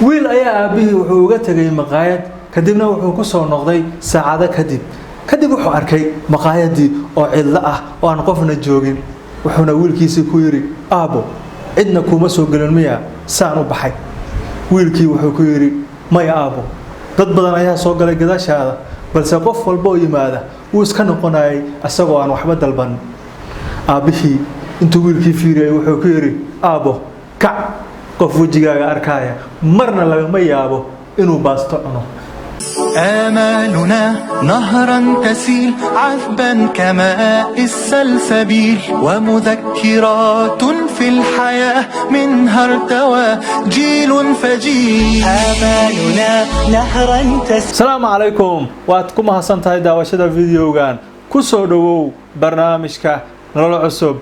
wiil ayaa aabihii wuxuu uga tagay maqaayad kadibna wuxuu ku soo noqday saacado kadib wuxuu arkay maqaayadii oo cidla ah oo aan qofna joogin wuxuuna wiilkiisii ku yiri aabo cidna kuma soo galin miya saan u baxay wiilkii wuxuu ku yiri maya aabo dad badan ayaa soo galay gadaashaada balse qof walba oo yimaada wuu iska noqonayay asagoo aan waxba dalban aabihii intuu wiilkii fiiriyay wuxuu ku yiri aabo kac qof wajigaaga arkaya marna lagama yaabo inuu baasto cuno آمالنا نهرا تسيل عذبا كماء السلسبيل ومذكرات في الحياة منها ارتوى جيل فجيل آمالنا نهرا تسيل. السلام عليكم واتكم حسن تاي داوشدا فيديوغان كسو دhowow barnaamijka nolol cusub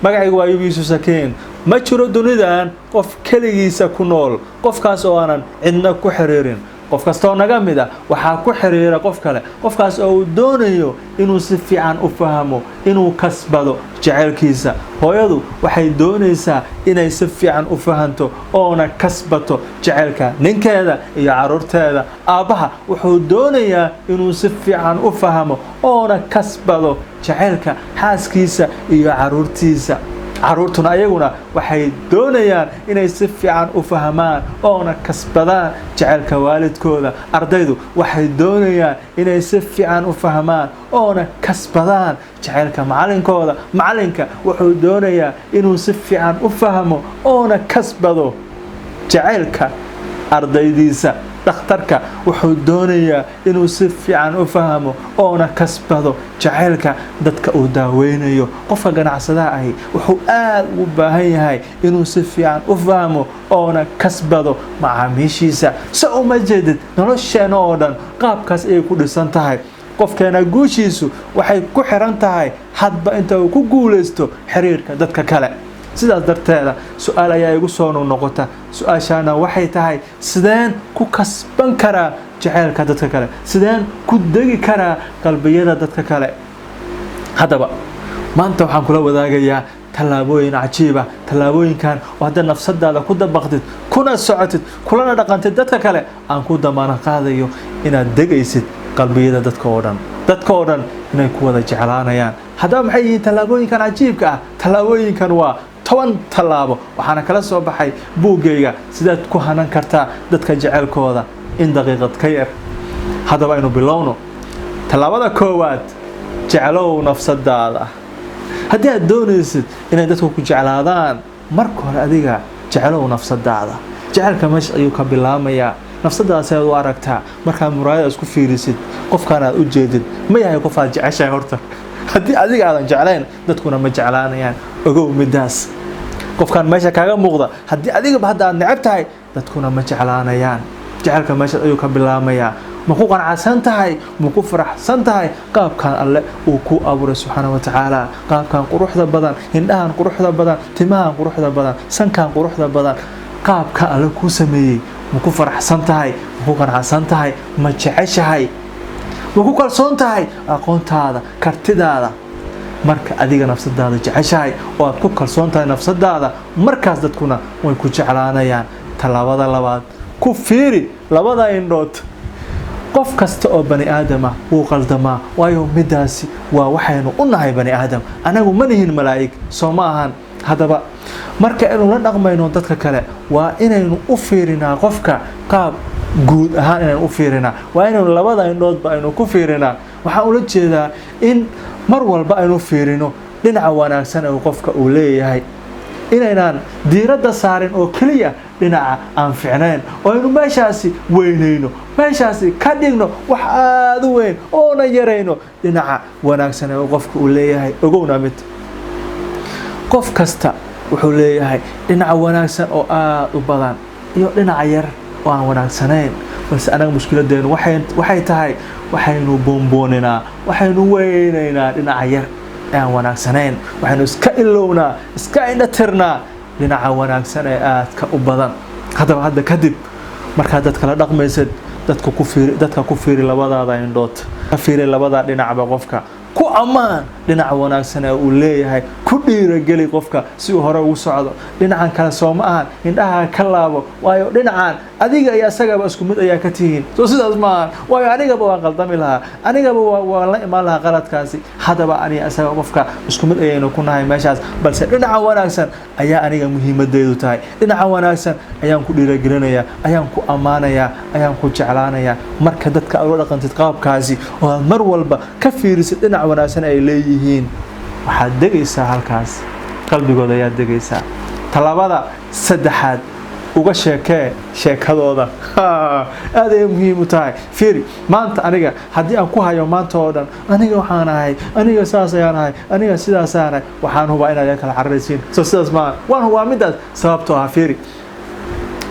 magacaygu waa Yuusuf Sakiin ma jiro dunidan qof kaligiisa ku nool qofkaas oo aanan cidna ku xiriirin qof kasta oo naga mid ah waxa ku xiriira qof kale qofkaas oo doonayo inuu si fiican u fahmo inuu kasbado jaceelkiisa hooyadu waxay doonaysaa inay si fiican u fahanto oo na kasbato jaceelka ninkeeda iyo caruurteeda aabaha wuxuu doonayaa inuu si fiican u fahmo oo na kasbado jaceelka xaaskiisa iyo caruurtiisa caruurtuna ayaguna waxay doonayaan inay si fiican u fahmaan oo na kasbadaan jaceelka waalidkooda ardaydu waxay doonayaan inay si fiican u fahmaan oo na kasbadaan jaceelka macallinkooda macallinka wuxuu doonayaa inuu si fiican u fahmo oo na kasbado jaceelka ardaydiisa dhakhtarka wuxuu doonayaa inuu si fiican u fahmo oo na kasbado jaceelka dadka uu daaweynayo qofka ganacsadaha ahi wuxuu aad u baahan yahay inuu si fiican u fahmo oo na kasbado macaamiishiisa si uma jeedid nolosheena oo dhan qaabkaas ay ku dhisan tahay qofkeena guushiisu waxay ku xiran tahay hadba inta uu ku guuleysto xiriirka dadka kale sidaas darteeda su'aal ayaa igu soo noqota su'aashaana waxay tahay sideen ku kasban karaa jaceelka dadka kale sideen ku degi karaa qalbiyada dadka kale hadaba maanta waxaan kula wadaagayaa talaabooyin cajiib ah talaabooyinkan oo hadda nafsadaada ku dabaqtid kuna socotid kulana dhaqantid dadka kale aan ku damaana qaadayo inaad degaysid qalbiyada dadka oo dhan inay ku wada jeclaanayaan hadaba maxay yihiin talaabooyinkan cajiibka ah talaabooyinkan waa 10 talaabo waxaana kala soo baxay buugayga sidaad ku hanan kartaa dadka jaceelkooda in daqiiqad ka yar hadaba aynu bilowno talaabada koowaad jeclow nafsadaada haddii aad doonaysid inay dadku ku jeclaadaan marka hore adiga jeclow nafsadaada jaceelka meesha ayuu ka bilaamayaa nafsadaada aad u aragtaa markaad muraayada isku fiirisid qofkaan aad u jeedid ma yahay qof aad jeceshahay horta haddii adiga aadan jeclayn dadkuna ma jeclaanayaan ogow midaas qofkaan meesha kaaga muuqda haddii adigaba hadda aad necab tahay dadkuna ma jeclaanayaan jaceelka meesha ayuu ka bilaamayaa ma ku qanacsan tahay ma ku faraxsan tahay qaabkan alle uu ku abuuray subxaanahu wa tacaala qaabkan quruxda badan indhahan quruxda badan timahan quruxda badan sankan quruxda badan qaabka alle ku sameeyay ma ku faraxsan tahay ma ku qanacsan tahay ma jeceshahay ma ku kalsoon tahay aqoontaada kartidaada marka adiga nafsadaada jeceshahay oo aad ku kalsoon tahay nafsadaada markaas dadkuna way ku jeclaanayaan talaabada labaad ku fiiri labada indhood qof kasta oo bani aadam ah wuu qaldamaa waayo midaasi waa waxaynu u nahay bani aadam anagu ma nihin malaa'ig soo ma ahan hadaba marka aynu la dhaqmayno dadka kale waa inaynu u fiirinaa qofka qaab guud ahaan inaynu u fiirinaa waa inaynu labada indhoodba aynu ku fiirinaa waxaan ula jeedaa in mar walba aynu fiirino dhinaca wanaagsan ee qofka uu leeyahay inaynaan diiradda saarin oo kaliya dhinaca aan fiicnayn oo aynu meeshaasi weynayno meeshaasi ka dhigno wax aad u weyn oo na yarayno dhinaca wanaagsan ee qofka uu leeyahay ogowna mid qof kasta wuxuu leeyahay dhinaca wanaagsan oo aad u badan iyo dhinaca yar oo aan wanaagsanayn balse anaga mushkiladeenu waxay tahay waxaynu boonbooninaa waxaynu weynaynaa dhinaca yar ee aan wanaagsanayn waxaynu iska ilownaa iska indhatirnaa dhinaca wanaagsan ee aadka u badan hadda kadib markaad dadka la dhaqmaysid dadka ku fiiri labadaada indhood ka fiiri labada dhinacba qofka ku ammaan dhinaca wanaagsan ee uu leeyahay ku dhiirageli qofka si uu hore ugu socdo dhinacan kale soo ma ahan indhaha ka laabo waayo dhinacan adiga iyo asagaba isku mid ayaa ka tihiin soo sidaas ma ahan waayo anigaba waan qaldami lahaa anigaba waan la imaan lahaa qaladkaasi haddaba aniga asaga qofka isku mid ayaynu ku nahay meeshaas balse dhinaca wanaagsan ayaa aniga muhiimadeedu tahay dhinaca wanaagsan ayaan ku dhiiragelinayaa ayaan ku ammaanayaa ayaan ku jeclaanayaa marka dadka aad ula dhaqantid qaabkaasi oo aad mar walba ka fiirisid dhinac wanaagsan ay leeyihiin waxaad degaysaa halkaas qalbigooda ayaad degaysaa talaabada saddexaad uga sheekee sheekadooda aad ay muhiim u tahay fiiri maanta aniga haddii aan ku hayo maanta oo dhan aniga waxaan ahay aniga saas ayaan ahay aniga sidaasaan ahay waxaan hubaa inaad kala cararaysiin soo sidaas maaha waan hubaa midaas sababtoo ah fiiri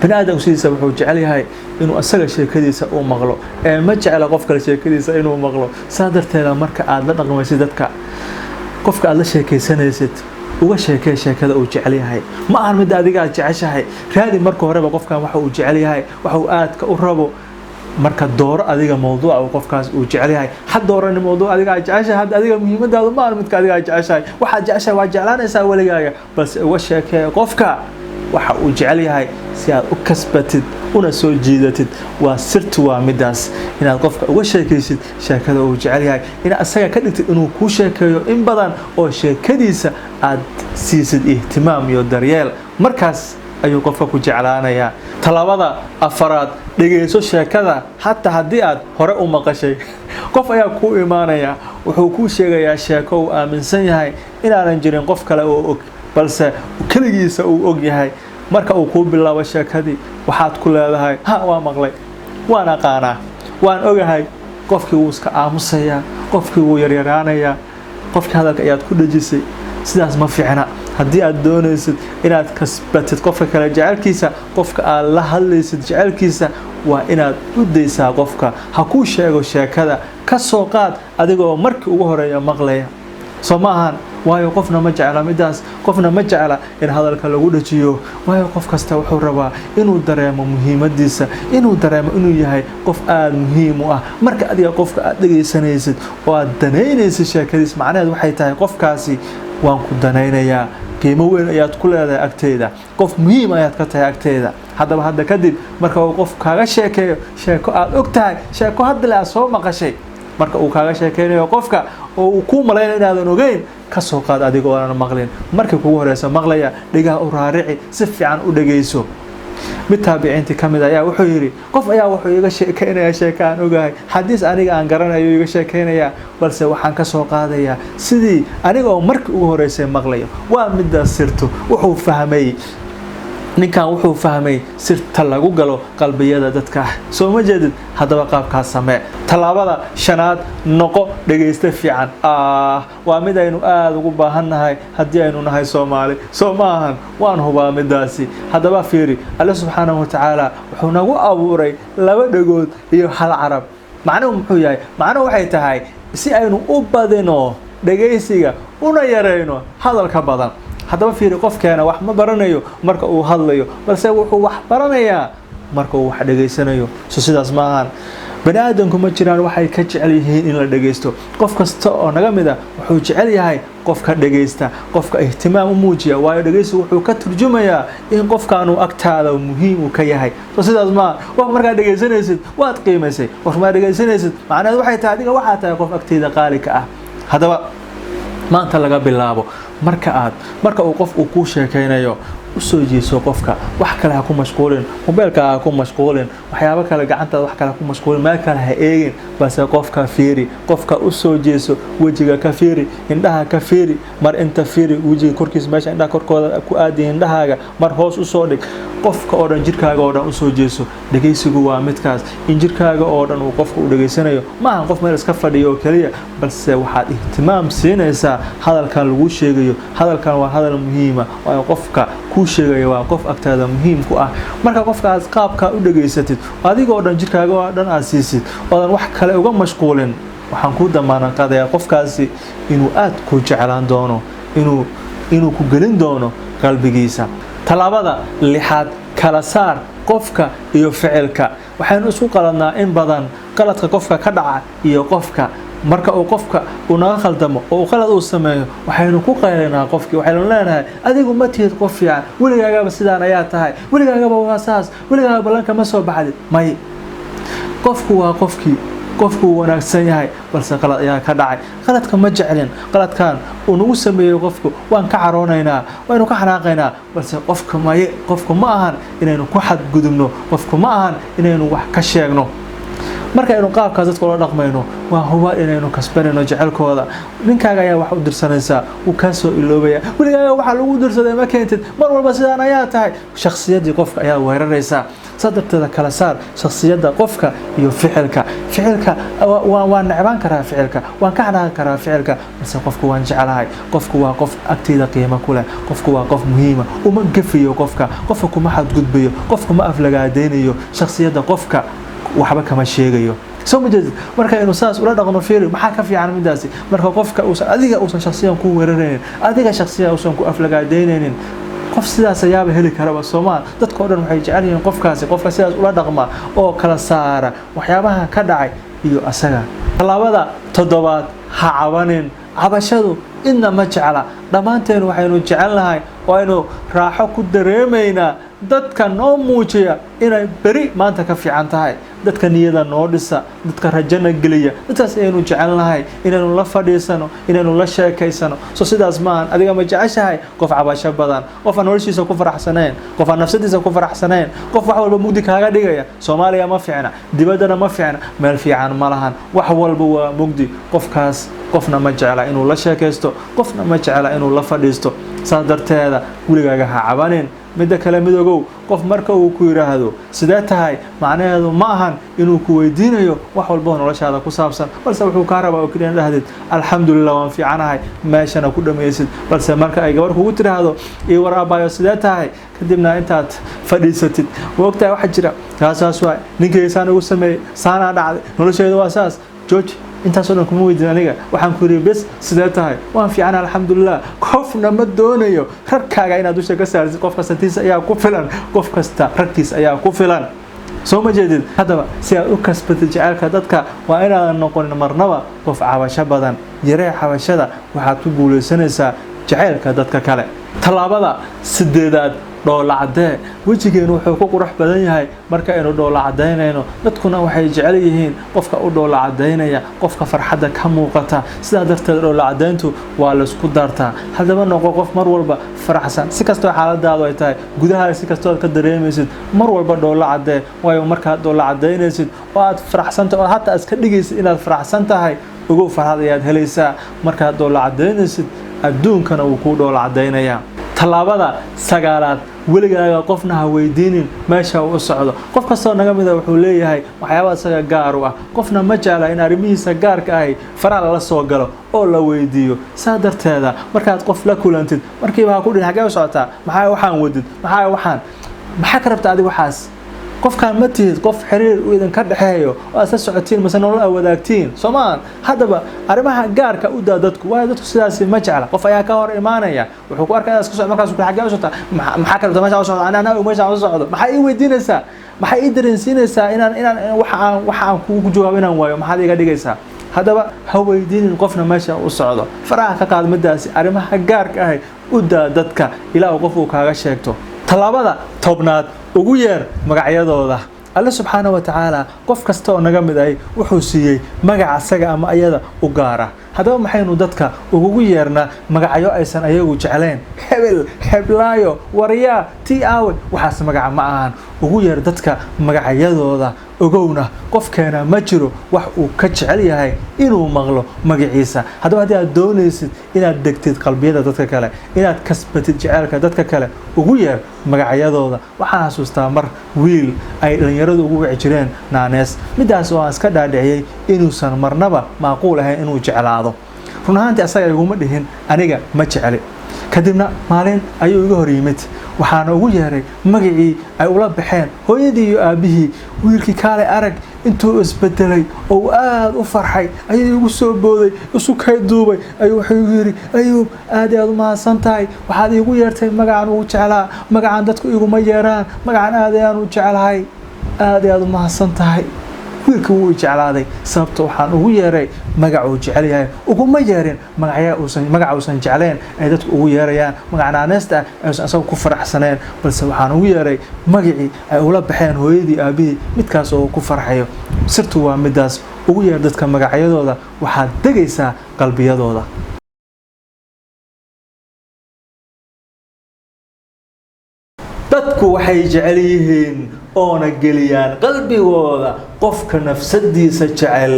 bini aadamku sidiisa wuxuu jecel yahay inuu asaga sheekadiisa uu maqlo ee ma jecla qof kale sheekadiisa inuu maqlo saa darteeda marka aad la dhaqmaysid dadka qofka aad la sheekaysanaysid uga sheekee sheekada uu jecel yahay ma ahan mid adiga aad jeceshahay raadi marka horeba qofkan waxa uu jecel yahay waxa uu aadka u rabo marka dooro adiga mawduuca uu qofkaas uu jecel yahay had doorani mawduuc adiga aad jeceshahay had adiga muhiimadaadu ma ahan midka adiga aad jeceshahay waxaad jeceshahay waa jeclaanaysaa weligaaga balse uga sheekee qofka waxa uu jecel yahay si aad u kasbatid una soo jiidatid waa sirtu waa midaas inaad qofka uga sheekaysid sheekada uu jecel yahay inaad asaga ka dhigtid inuu kuu sheekeeyo in badan oo sheekadiisa aad siisid ihtimaam iyo daryeel markaas ayuu qofka ku jeclaanayaa talaabada afaraad dhegeyso sheekada hataa haddii aad hore u maqashay qof ayaa kuu imaanaya wuxuu kuu sheegayaa sheeko uu aaminsan yahay inaanan jirin qof kale oo og balse keligiisa uu og yahay marka uu kuu bilaabo sheekadii waxaad ku leedahay ha waa maqlay waan aqaanaa waan ogahay qofkii wuu iska aamusayaa qofkii wuu yaryaraanayaa qofkii hadalka ayaad ku dhejisay sidaas ma fiicna haddii aad doonaysid inaad kasbatid qofka kale jecelkiisa qofka aad la hadlaysid jecelkiisa waa inaad u daysaa qofka ha kuu sheego sheekada ka soo qaad adigoo markii ugu horeeya maqlaya soo ma ahan waayo qofna ma jecla midaas qofna ma jecla in hadalka lagu dhajiyo waayo qof kasta wuxuu rabaa inuu dareemo muhiimadiisa inuu dareemo inuu yahay qof aad muhiim u ah marka adiga qofka aad dhageysanaysid oo aad danaynaysid sheekadiis macnaheedu waxay tahay qofkaasi waan ku danaynayaa qiimo weyn ayaad ku leedahay agteeda qof muhiim ayaad ka tahay agteeda haddaba hadda kadib marka uu qof kaaga sheekeeyo sheeko aad og tahay sheeko hadda aad soo maqashay marka uu kaaga sheekeynayo qofka oo uu ku malaynayo inaadan ogeyn ka soo qaad adigoo aan maqlin markii kugu horeysa maqlaya dhigaha u raarici si fiican u dhageyso mid taabiciintii kamid ayaa wuxuu yiri qof ayaa wuxuu iga sheekeynaya sheeko aan ogahay xadiis aniga aan garanayo iga sheekeynaya balse waxaan ka soo qaadayaa sidii aniga oo markii ugu horeysay maqlayo waa midaas sirtu wuxuu fahmay ninkan wuxuu fahmay sirta lagu galo qalbiyada dadka soo ma jeedid haddaba qaabkaas samee talaabada shanaad noqo dhageysta fiican waa mid aynu aad ugu baahannahay haddii aynu nahay Soomaali soo maahan waan hubaa midaasi haddaba fiiri Allah subhanahu wa ta'ala wuxuu nagu abuuray laba dhagood iyo hal carab macnuhu muxuu yahay macnuhu waxay tahay si aynu u badino dhageysiga una yareyno hadalka badan haddaba fiiri qofkeena wax ma baranayo marka uu hadlayo balse wuxuu wax baranayaa marka uu wax dhageysanayo sidaas ma ahan bani aadamku ma jiraan waxay ka jecel yihiin in la dhageysto qof kasta oo naga mid ah wuxuu jecel yahay qofka dhageysta qofka ihtimaam u muujiya waayo dhageysigu wuxuu ka turjumayaa in qofkaanu agtaada muhiim u ka yahay sidaas ma wax marka dhageysanaysid waad qiimaysay wax ma dhageysanaysid macnaheedu waxay tahay adiga waxa tahay qof agteeda qaali ka ah haddaba maanta laga bilaabo marka uu qof uu ku sheekeynayo u soo jeeso qofka wax kale ha ku mashquulin mobilka ha ku mashquulin waxyaabo kale gacanta wax kale ku mashquulin meel kale ha eegin bas qofka fiiri qofka u soo jeeso wajiga ka fiiri indhaha ka fiiri mar inta fiiri wajiga korkiisa meesha indhaha korkooda ku aadi indhahaaga mar hoos u soo dhig qofka oo dhan jirkaaga oo dhan u soo jeeso dhageysigu waa midkaas in jirkaaga oo dhan uu qofka u dhageysanayo ma aha qof meel iska fadhiyo kaliya balse waxaad ihtimaam siinaysaa hadalkan lagu sheegayo hadalkan waa hadal muhiim ah oo qofka ku sheegayo waa qof agtaada muhiim ku ah marka qofkaas qaabka u dhageysatid adigoo dhan jirkaaga oo dhan aad siisid oo wax kale uga mashquulin waxaan ku damaanad qaadayaa qofkaasi inuu aad ku jeclaan doono inuu ku gelin doono qalbigiisa talaabada lixaad kala saar qofka iyo ficilka waxaanu isku qaladnaa in badan qaladka qofka ka dhaca iyo qofka marka uu qofka una khaldamo oo khalad uu sameeyo waxaynu ku qeylinaa qofkii waxaynu leenahay adigu ma tihid qof fiican weligaagaba sidaan ayaa tahay weligaagaba waa saas weligaaga balanka ma soo baxdid may qofku waa qofku wanaagsan yahay balse qalad ayaa ka dhacay qaladka ma jeclin qaladkan uu nagu sameeyo qofku waan ka caroonaynaa waanu ka xanaaqaynaa balse qofku ma ahan inaynu ku xadgudubno qofku ma ahan inaynu wax ka sheegno marka aynu qaabkaas dadka la dhaqmayno waa huwa inaynu kasbanayno jecelkooda ninkaaga ayaa wax u dirsanaysaa uu ka soo iloobaya weligaaga waxa lagu dirsaday ma keentid mar walba sidaan ayaa tahay shakhsiyadii qofka ayaa weeraraysaa sadarteeda kala saar shakhsiyada qofka iyo ficilka waan necbaan karaa ficilka waan ka xanaaqi karaa ficilka balse qofku waan jecelahay qofku waa qof agteeda qiimo ku leh qofku waa qof muhiima uma gafiyo qofka kuma xadgudbayo qofku ma aflagaadeynayo shakhsiyada qofka waxba kama sheegayo soo majeed marka inuu saas ula dhaqno fiiri maxaa ka fiican midaasi marka qofka adiga uusan shakhsiyan ku weeraraynin adiga shakhsiyan uusan ku aflagaadeynaynin qof sidaas ayaaba heli karaba Soomaal dadka oo dhan waxay jecel yihiin qofka sidaas ula dhaqma oo kala saara waxyaabaha ka dhacay iyo asaga talaabada toddobaad ha cabanin cabashadu inna ma jecla dhamaanteen waxaynu jecelnahay oo aynu raaxo ku dareemeynaa dadka noo muujiya inay bari maanta ka fiican tahay dadka niyada noo dhisa dadka rajana geliya dadkaas aynu jecelnahay inaynu la fadhiisano inaynu la sheekaysano soo sidaas maahan adiga ma jeceshahay qof cabasho badan qof aan noloshiisa ku faraxsanayn qof aan nafsadiisa ku faraxsanayn qof wax walba mugdi kaaga dhigaya Soomaaliya ma fiicna dibaddana ma fiicna meel fiican ma lahan wax walba waa mugdi qofkaas qofna ma jecla inuu la sheekaysto qofna ma jecla inuu la fadhiisto sadarteeda weligaaga ha cabanin midda kale midoogow qof marka uu ku yiraahdo sidee tahay macnaheedu ma ahan inuu ku weydiinayo wax walba noloshaada ku saabsan balse wuxuu ka rabaa oo kaliya dhahdid alxamdulillah waan fiicanahay meeshana ku dhameysid balse marka ay gabar kugu tiraahdo ii waraabayo sidee tahay kadibna intaad fadhiisatid waqtiga waxa jira kaasaas waa ninkaysan ugu sameeyay saana dhacday nolosheedu waa saas George intaas oo dhan kuma weydiin aniga waxaan ku yiri bes sidee tahay waan fiican alxamdulillah qofna ma doonayo rarkaaga inaad dusha ka saartid qof kastiisa ayaa ku filan qof kasta rarkiisa ayaa ku filan soo ma jeedid hadaba si aad u kasbatid jecelka dadka waa inaad noqon marnaba qof cabasho badan yaree cabashada waxaad ku guuleysanaysaa jecelka dadka kale talaabada sideedaad dhoolacde wajigeenu wuxuu ku qurux badan yahay marka aynu dhoolacadeynayno dadkuna waxay jecel yihiin qofka u dhoolacadeynaya qofka farxadda ka muuqata sida darteed dhoolacadeyntu waa la isku dartaa hadaba noqo qof mar walba faraxsan si kastoo xaaladaadu ay tahay gudaha si kastoo ka dareemaysid mar walba dhoolacade waayo marka dhoolacadeynaysid oo aad faraxsantahay oo hatta iska dhigaysid inaad faraxsan tahay ugu farxad ayaad helaysaa marka dhoolacadeynaysid adduunkana uu ku dhoolacadeynaya talaabada sagaalaad weligaaga qofna ha weydiinin meesha uu socdo qof kastoo naga mid ah wuxuu leeyahay waxyaabaha isaga gaar u ah qofna ma jecla in arrimihiisa gaarka ah faraha la soo galo oo la weydiiyo saadarteeda markaad qof la kulantid markiiba ha ku dhin xagee u socotaa maxaa waxaan wadid maxaa ka rabtaa adiga waxaas qofkaan ma tihid qof xiriir u idin ka dhaxeeyo oo aad la socotiin mise nolol wadaagtiin Soomaan hadaba arrimaha gaarka u dadku waa dadku sidaas ma jecla qof ayaa ka hor imaanaya wuxuu ku arkaa iska soo markaas ku xagee u socota maxaa ka rabtaa meesha u socdo ana meesha u socdo maxay ii weydiinaysaa maxay ii dareensiinaysaa inaan waxaan kugu jawaab inaan waayo maxaad iga dhigaysaa hadaba ha weydiinin qofna meesha u socdo faraha ka qaad midaasi arrimaha gaarka ah u dadka ilaa qofku kaaga sheegto talaabada tobnaad ugu yeer magacyadooda Allah subhanahu wa ta'ala qof kasta oo naga mid ay wuxuu siiyay magac asaga ama ayada u gaara hadaba maxaynu dadka ugu yeernaa magacyo aysan ayagu jecleen heblaayo wariya tiawe waxaas magac ma ahan ugu yeer dadka magacyadooda ogowna qofkeena ma jiro wax uu ka jecel yahay inuu maqlo magaciisa hadaba hadii aad doonaysid inaad degtid qalbiyada dadka kale inaad kasbatid jecelka dadka kale ugu yeer magacyadooda waxaan xasuustaa mar wiil ay dhalinyaradu ugu wici jireen naanees midaas oo aan iska dhaadhiciyay inuusan marnaba macquul ahayn inuu jeclaado run ahaantii asaga iguma dhihin aniga ma jeceli kadibna maalin ayuu iga hor yimid waxaan ugu yeeray magacii ay ula baxeen hooyadii iyo aabihii wiilkii kaale arag intuu isbedelay oo aad u farxay ayuu igu soo booday isu kay duubay ayuu wuxuu yiri ayuu aad u mahadsantahay waxaad igu yeertay magacan uu jeclaa magacan dadku iguma yeeraan magacan aad u jeclahay aad u mahadsantahay wiilka wuu jeclaaday sababta waxaan ugu yeeray magac uu jecel yahay uguma yeerin magac uusan jecleen ay dadku ugu yeerayaan magac naanaysta ah aysan asagu ku faraxsaneen balse waxaan ugu yeeray magacii ay ula baxeen hooyadii aabihii midkaas oo ku farxayo sirtu waa midaas ugu yeer dadka magacyadooda waxaad degaysaa qalbiyadooda dadku waxay jecel yihiin oona geliyaan qalbigooda qofka nafsadiisa jecel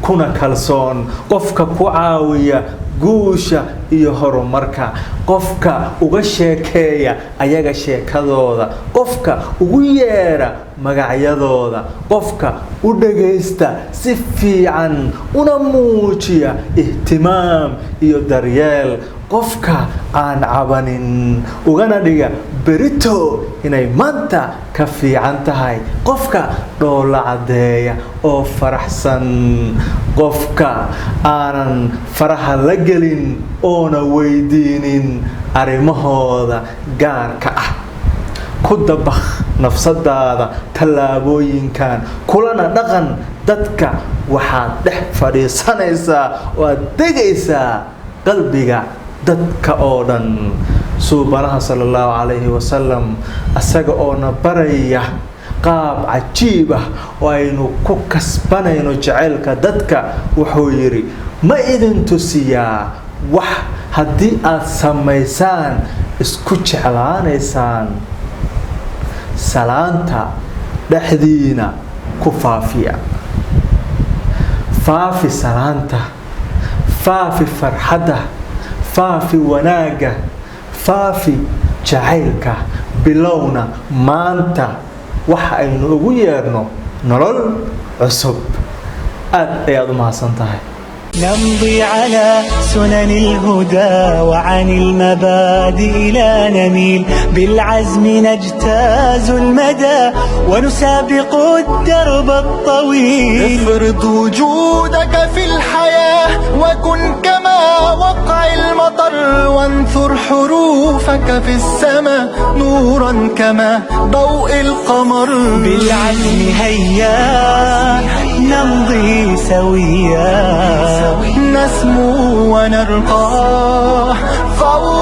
kuna kalsoon qofka ku caawiya guusha iyo horumarka qofka uga sheekeeya ayaga sheekadooda qofka ugu yeera magacyadooda qofka u dhagaysta si fiican una muujiya ihtimaam iyo daryeel qofka aan cabanin ugana dhiga berito inay maanta ka fiican tahay qofka dhoola cadeeya oo faraxsan qofka aanan faraha la gelin oona weydiinin arrimahooda gaarka ah ku dabakh nafsadaada tallaabooyinkan kulana dhaqan dadka waxaad dhex fadhiisanaysaa oo aad degaysaa qalbiga dadka oo dhan suubanaha sallallahu alayhi wasallam asaga oo na baraya qaab cajiib ah oo aynu ku kasbanayno jacaylka dadka wuxuu yiri ma idin tusiyaa wax haddii aad samaysaan isku jeclaanaysaan salaanta dhexdiina ku faafiya faafi salaanta faafi farxadda faafi wanaaga faafi jacaylka bilowna maanta waxa aynu ugu yeerno nolol cusub aad ayaad u mahadsantahay نمضي على سنن الهدى وعن المبادئ لا نميل بالعزم نجتاز المدى ونسابق الدرب الطويل افرض وجودك في الحياة وكن كما وقع المطر وانثر حروفك في السماء نورا كما ضوء القمر بالعزم هيا نمضي سويا نسمو ونرقى فوق